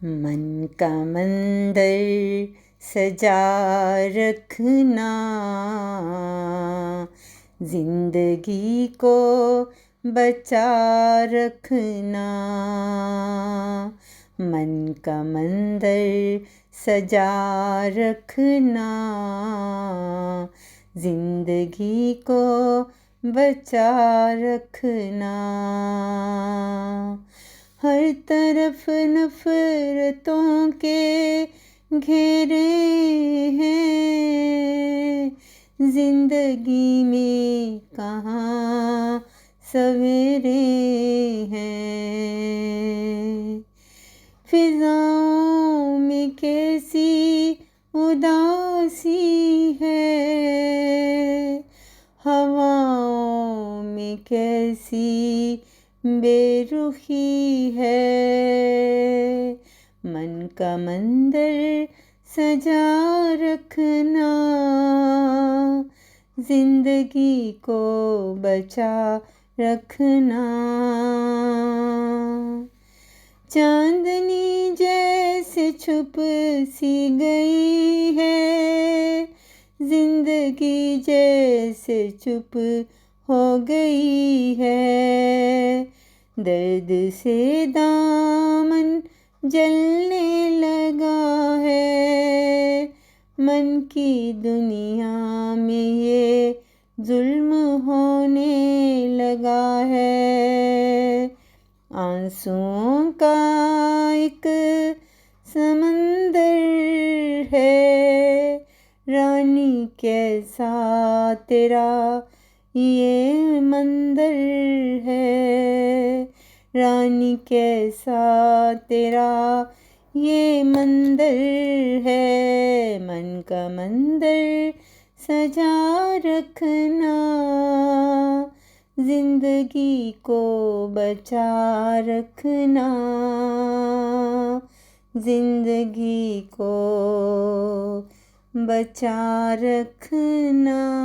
मन का मंदिर सजा रखना, जिंदगी को बचा रखना। मन का मंदिर सजा रखना, जिंदगी को बचा रखना। हर तरफ नफरतों के घेरे हैं, जिंदगी में कहाँ सवेरे हैं। फिजाओं में कैसी उदासी है, हवाओं में कैसी बेरुखी है। मन का मंदिर सजा रखना, जिंदगी को बचा रखना। चांदनी जैसे छुप सी गई है, जिंदगी जैसे चुप हो गई है। दर्द से दामन जलने लगा है, मन की दुनिया में ये जुल्म होने लगा है। आंसुओं का एक समंदर है, रानी कैसा तेरा ये मंदिर है। रानी कैसा तेरा ये मंदिर है। मन का मंदिर सजा रखना, जिंदगी को बचा रखना। जिंदगी को बचा रखना।